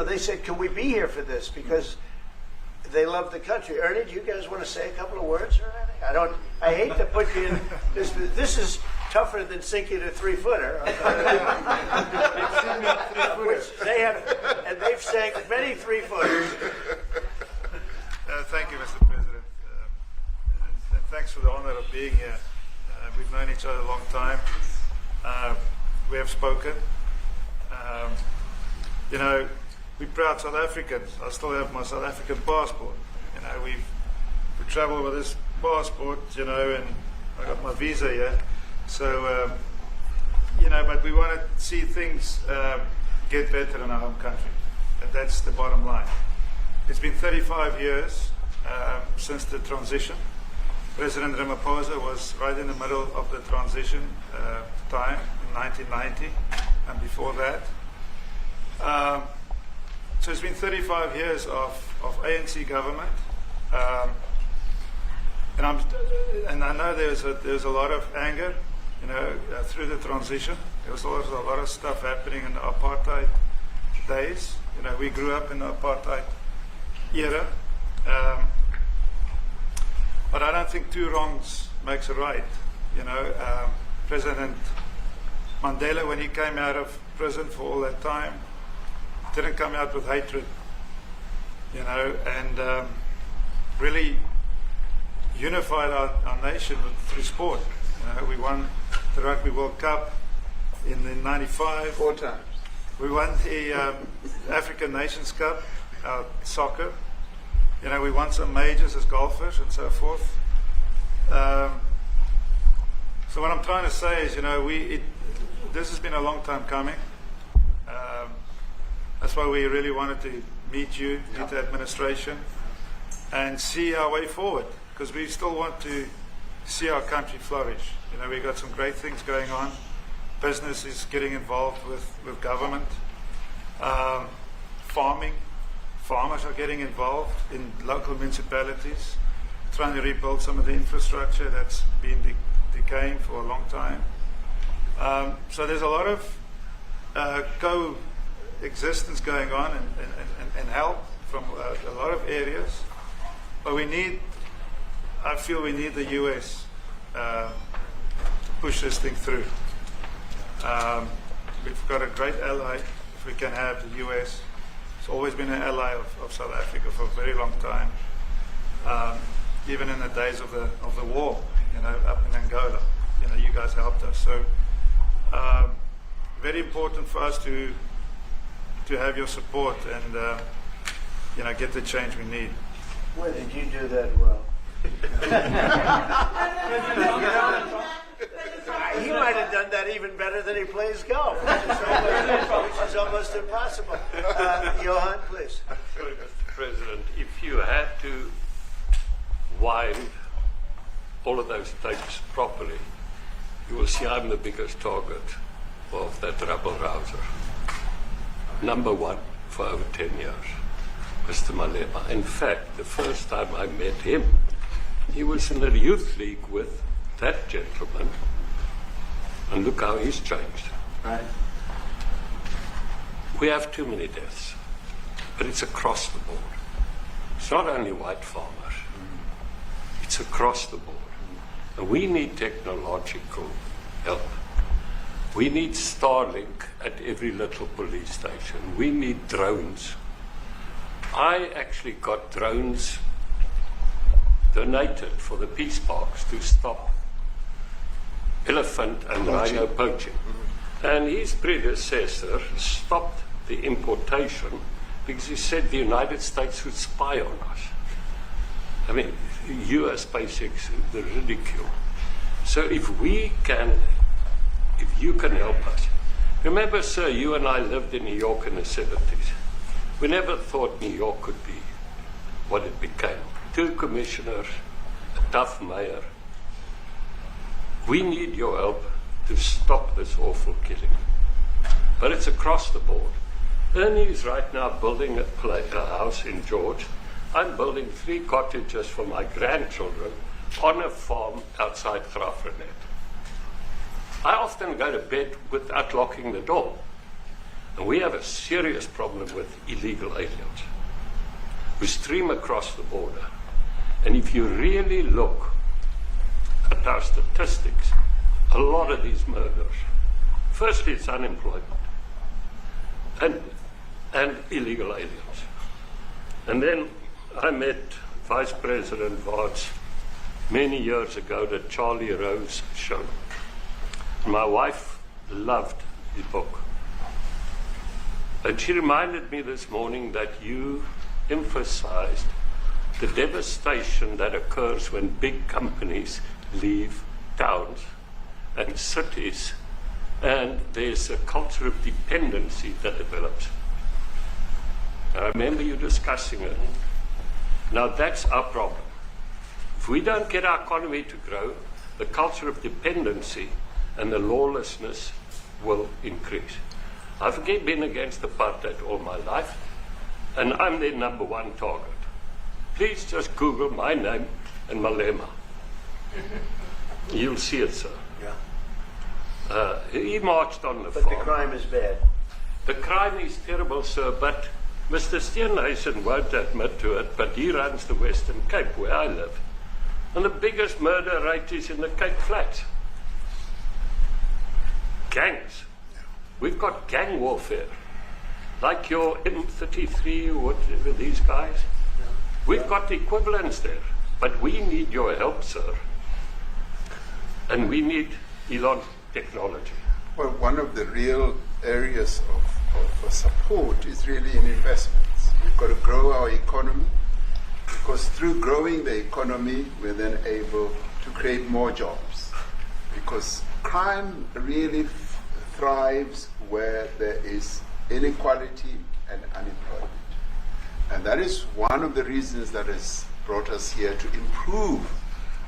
they said, can we be here for this? Because they love the country. Ernie, do you guys want to say a couple of words or anything? I hate to put you in this. This is tougher than sinking a 3-footer. Which they have, and they've sank many 3-footers. Thank you, Mr. President. And thanks for the honor of being here. We've known each other a long time. We have spoken. We're proud South Africans. I still have my South African passport. We travel with this passport, and I got my visa here. So, but we want to see things get better in our home country. And that's the bottom line. It's been 35 years since the transition. President Ramaphosa was right in the middle of the transition time in 1990 and before that. So it's been 35 years of ANC government. And I know there's a lot of anger, through the transition. There was also a lot of stuff happening in the apartheid days. We grew up in the apartheid era. But I don't think two wrongs makes a right. President Mandela, when he came out of prison for all that time, didn't come out with hatred, and really unified our nation through sport. We won the Rugby World Cup in '95. 4 times. We won the African Nations Cup, soccer. We won some majors as golfers and so forth. So what I'm trying to say is, this has been a long time coming. That's why we really wanted to meet you, meet the administration, and see our way forward, because we still want to see our country flourish. We've got some great things going on. Business is getting involved with government. Farmers are getting involved in local municipalities, trying to rebuild some of the infrastructure that's been decaying for a long time. So there's a lot of coexistence going on and help from a lot of areas. But I feel we need the US to push this thing through. We've got a great ally if we can have the US. It's always been an ally of South Africa for a very long time, even in the days of the war, up in Angola. You guys helped us. So very important for us to have your support and get the change we need. Well, did you do that well? He might have done that even better than he plays golf, which is almost impossible. Johan, please. Sorry, Mr. President, if you had to wind all of those tapes properly, you will see I'm the biggest target of that rabble-rouser. Number one for over 10 years, Mr. Malema. In fact, the first time I met him, he was in a youth league with that gentleman. And look how he's changed. Right. We have too many deaths, but it's across the board. It's not only white farmers, it's across the board. And we need technological help. We need Starlink at every little police station. We need drones. I actually got drones donated for the peace parks to stop elephant and rhino poaching. And his predecessor stopped the importation because he said the United States would spy on us. I mean, US basics, the ridicule. So if you can help us. Remember, sir, you and I lived in New York in the 70s. We never thought New York could be what it became. 2 commissioners, a tough mayor. We need your help to stop this awful killing. But it's across the board. Ernie is right now building a house in George. I'm building 3 cottages for my grandchildren on a farm outside Graaff-Reinet. I often go to bed without locking the door. And we have a serious problem with illegal aliens who stream across the border. And if you really look at our statistics, a lot of these murders, firstly it's unemployment and illegal aliens. And then I met Vice President Watts many years ago at the Charlie Rose show. My wife loved the book. And she reminded me this morning that you emphasized the devastation that occurs when big companies leave towns and cities, and there's a culture of dependency that develops. I remember you discussing it. Now that's our problem. If we don't get our economy to grow, the culture of dependency and the lawlessness will increase. I've been against apartheid all my life, and I'm their #1 target. Please just Google my name and Malema. You'll see it, sir. Yeah. He marched on the But farm. the crime is bad. The crime is terrible, sir, but Mr. Steenhuisen won't admit to it, but he runs the Western Cape, where I live. And the biggest murder rate is in the Cape Flats. Gangs. We've got gang warfare. Like your M33 or whatever, these guys. We've got the equivalents there. But we need your help, sir. And we need Elon technology. Well, one of the real areas of support is really in investments. We've got to grow our economy, because through growing the economy, we're then able to create more jobs. Because crime really thrives where there is inequality and unemployment. And that is one of the reasons that has brought us here, to improve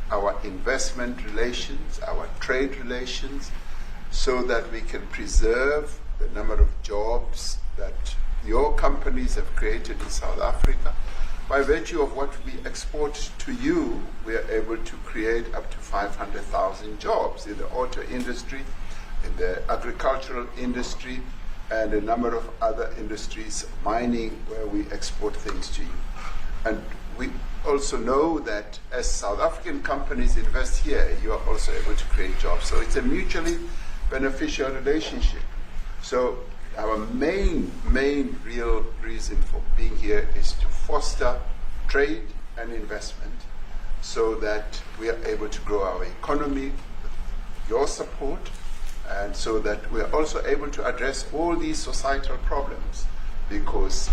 our investment relations, our trade relations, so that we can preserve the number of jobs that your companies have created in South Africa. By virtue of what we export to you, we are able to create up to 500,000 jobs in the auto industry, in the agricultural industry, and a number of other industries, mining, where we export things to you. And we also know that as South African companies invest here, you are also able to create jobs. So it's a mutually beneficial relationship. So our main real reason for being here is to foster trade and investment, so that we are able to grow our economy with your support, and so that we are also able to address all these societal problems, because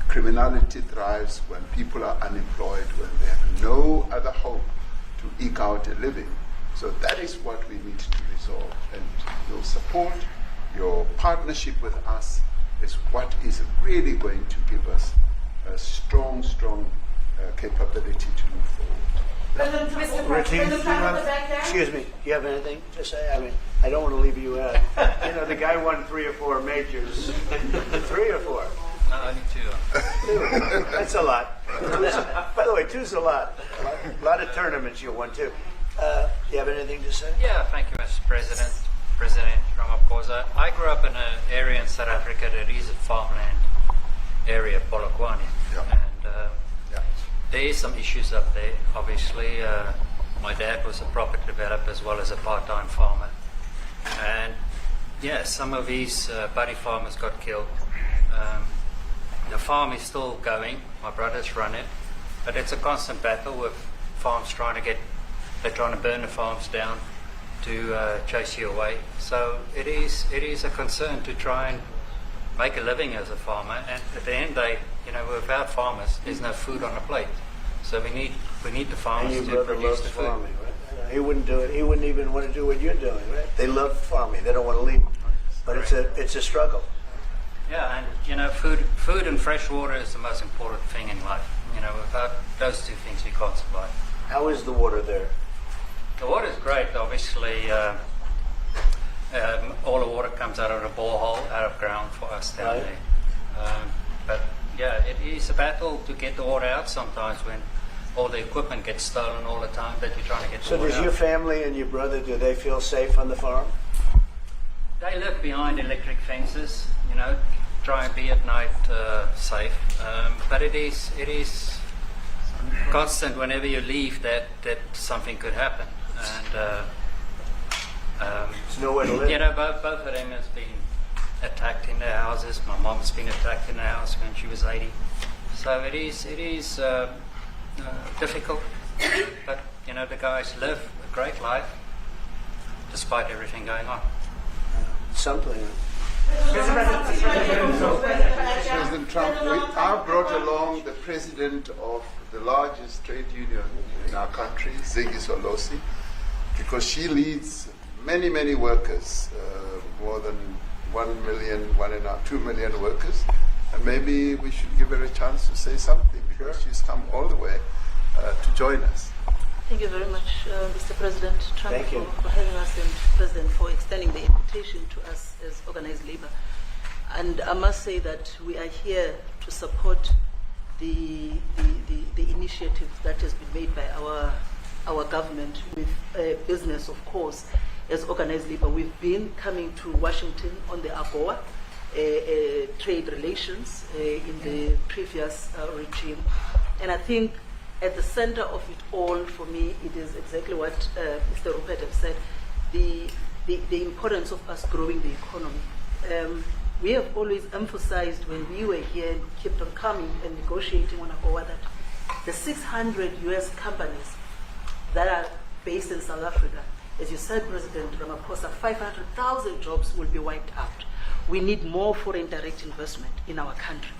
criminality thrives when people are unemployed, when they have no other hope to eke out a living. So that is what we need to resolve. And your support, your partnership with us is what is really going to give us a strong capability to move forward. Ricky, excuse me, do you have anything to say? I mean, I don't want to leave you out. You know, the guy won 3 or 4 majors. 3 or 4? No, only 2. That's a lot. By the way, 2's a lot. A lot of tournaments you won too. Do you have anything to say? Yeah, thank you, Mr. President. President Ramaphosa. I grew up in an area in South Africa that is a farmland area, Polokwane. Yeah. And there is some issues up there. Obviously, my dad was a property developer as well as a part-time farmer. And yeah, some of these buddy farmers got killed. The farm is still going. My brothers run it. But it's a constant battle with farms they're trying to burn the farms down. chase you away. So it is a concern to try and make a living as a farmer. And at the end of the day, without farmers, there's no food on the plate. So we need the farmers And to your brother produce loves the food. farming, right? He wouldn't do it. He wouldn't even want to do what you're doing, right? They love farming. They don't want to leave. But it's a struggle. Yeah, and food and fresh water is the most important thing in life. Without those two things, we can't survive. How is the water there? The water is great. Obviously, all the water comes out of the borehole, out of ground for us down there. But yeah, it is a battle to get the water out sometimes when all the equipment gets stolen all the time that you're trying to get the So water does out. your family and your brother, do they feel safe on the farm? They live behind electric fences, try and be at night safe. But it is constant whenever you leave that something could happen. And there's nowhere to live. Both of them has been attacked in their houses. My mom's been attacked in her house when she was 80. So it is difficult. But the guys live a great life despite everything going on. Something. President Trump, I brought along the president of the largest trade union in our country, Ziggy Solosi, because she leads many, many workers, more than 1 million, 2 million workers, and maybe we should give her a chance to say something because she's come all the way to join us. Thank you very much, Mr. President Trump, Thank you. for having us, and President for extending the invitation to us as organized labor. And I must say that we are here to support the initiative that has been made by our government with business, of course, as organized labor. We've been coming to Washington on the AGOA trade relations in the previous regime, and I think at the center of it all, for me, it is exactly what Mr. Rupert has said, the importance of us growing the economy. We have always emphasized when we were here and kept on coming and negotiating on AGOA that the 600 US companies that are based in South Africa, as you said, President Ramaphosa, 500,000 jobs will be wiped out. We need more foreign direct investment in our country.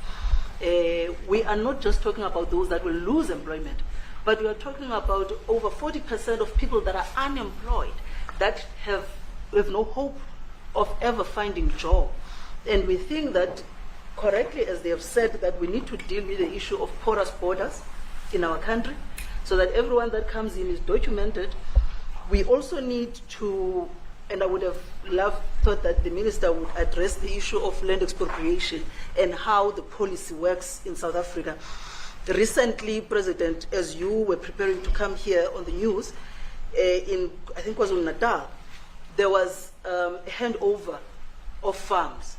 We are not just talking about those that will lose employment, but we are talking about over 40% of people that are unemployed, that have no hope of ever finding a job. And we think that, correctly, as they have said, that we need to deal with the issue of porous borders in our country so that everyone that comes in is documented. We also need to, and I would have thought that the minister would address the issue of land expropriation and how the policy works in South Africa. Recently, President, as you were preparing to come here on the news, in, I think it was Natal, there was a handover of farms,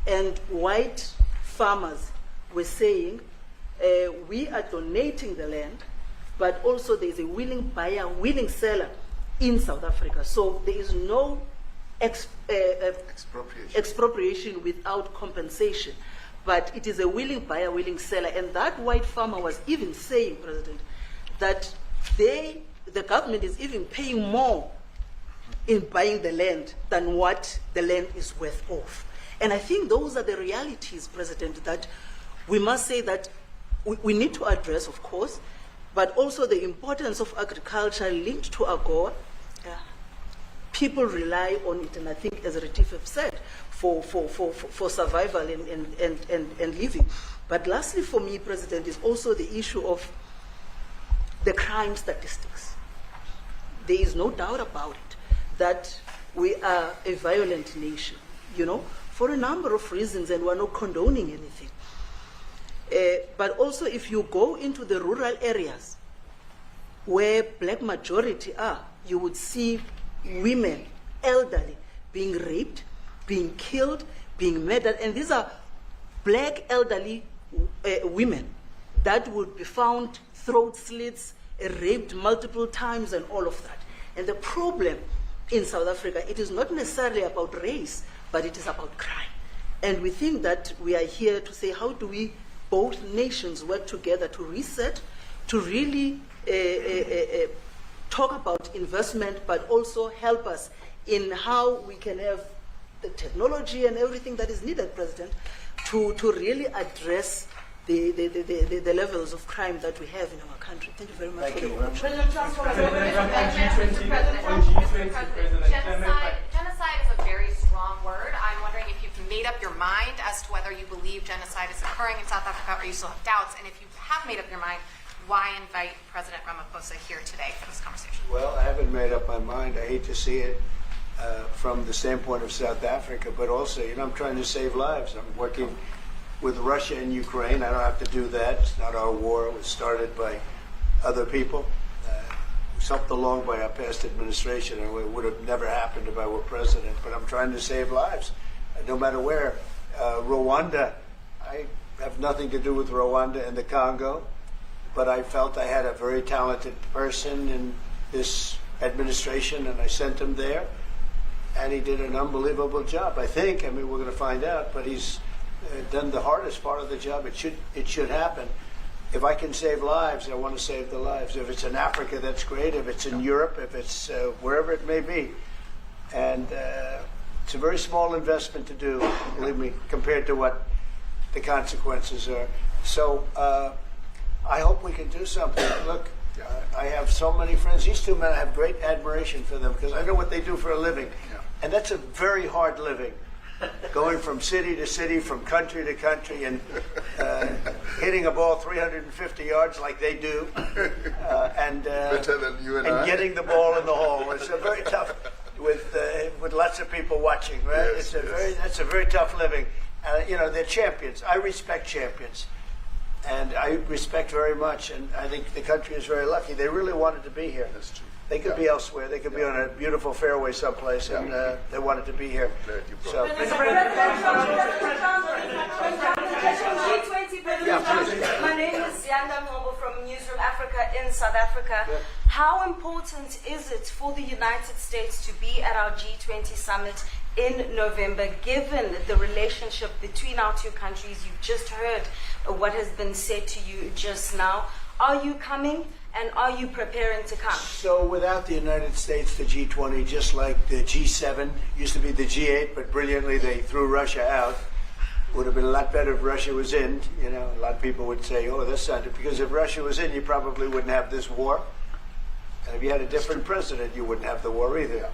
and white farmers were saying, we are donating the land, but also there's a willing buyer, willing seller in South Africa. So there is no expropriation without compensation, but it is a willing buyer, willing seller. And that white farmer was even saying, President, that the government is even paying more in buying the land than what the land is worth of. And I think those are the realities, President, that we must say that we need to address, of course, but also the importance of agriculture linked to AGOA. People rely on it, and I think, as Retief have said, for survival and living. But lastly, for me, President, is also the issue of the crime statistics. There is no doubt about it that we are a violent nation, for a number of reasons, and we're not condoning anything. But also, if you go into the rural areas where black majority are, you would see women, elderly, being raped, being killed, being murdered. And these are black elderly women that would be found throat slits, raped multiple times, and all of that. And the problem in South Africa, it is not necessarily about race, but it is about crime. And we think that we are here to say, how do we, both nations, work together to reset, to really talk about investment, but also help us in how we can have the technology and everything that is needed, President, to really address the levels of crime that we have in our country. Thank you very much. Thank you. Genocide is a very strong word. I'm wondering if you've made up your mind as to whether you believe genocide is occurring in South Africa or you still have doubts. And if you have made up your mind, why invite President Ramaphosa here today for this conversation? Well, I haven't made up my mind. I hate to see it from the standpoint of South Africa, but also, I'm trying to save lives. I'm working with Russia and Ukraine. I don't have to do that. It's not our war. It was started by other people. It was helped along by our past administration, and it would have never happened if I were president. But I'm trying to save lives, no matter where. Rwanda, I have nothing to do with Rwanda and the Congo, but I felt I had a very talented person in this administration, and I sent him there, and he did an unbelievable job, I think. I mean, we're going to find out, but he's done the hardest part of the job. It should happen. If I can save lives, I want to save the lives. If it's in Africa, that's great. If it's in Europe, if it's wherever it may be. And it's a very small investment to do, believe me, compared to what the consequences are. So I hope we can do something. Look, I have so many friends. These two men, I have great admiration for them because I know what they do for a living. And that's a very hard living. Going from city to city, from country to country, and hitting a ball 350 yards like they do, and better than you and I. getting the ball in the hole. It's a very tough, with lots of people watching, right? Yes, That's a very tough living. They're champions. I respect champions, and I respect very much. And I think the country is very lucky. They really wanted to be here. That's true. They could be elsewhere. They could be on a beautiful fairway someplace, and they wanted to be here. So. My name is Yanda Mhobo from Newsroom Africa in South Africa. How important is it for the United States to be at our G20 summit in November, given the relationship between our two countries? You've just heard what has been said to you just now. Are you coming? And are you preparing to come? So without the United States, the G20, just like the G7, used to be the G8, but brilliantly they threw Russia out. Would have been a lot better if Russia was in. A lot of people would say, oh, that's not it. Because if Russia was in, you probably wouldn't have this war. And if you had a different president, you wouldn't have the war either.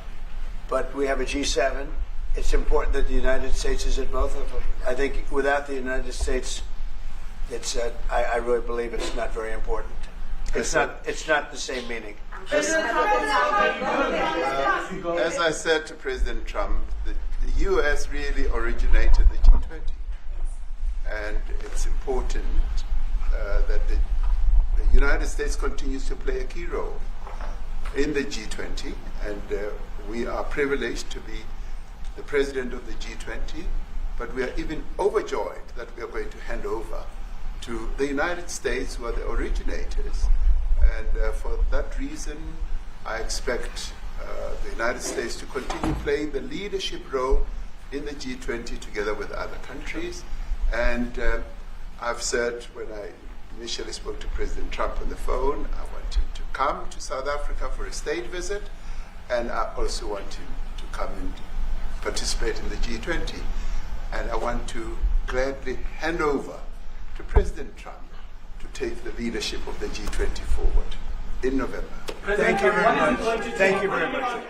But we have a G7. It's important that the United States is at both of them. I think without the United States, I really believe it's not very important. It's not the same meaning. As I said to President Trump, the U.S. really originated the G20. And it's important that the United States continues to play a key role in the G20. And we are privileged to be the president of the G20, but we are even overjoyed that we are going to hand over to the United States, who are the originators. And for that reason, I expect the United States to continue playing the leadership role in the G20 together with other countries. And I've said when I initially spoke to President Trump on the phone, I want him to come to South Africa for a state visit, and I also want him to come and participate in the G20. And I want to gladly hand over to President Trump to take the leadership of the G20 forward in November. Thank you very much. Thank you very much.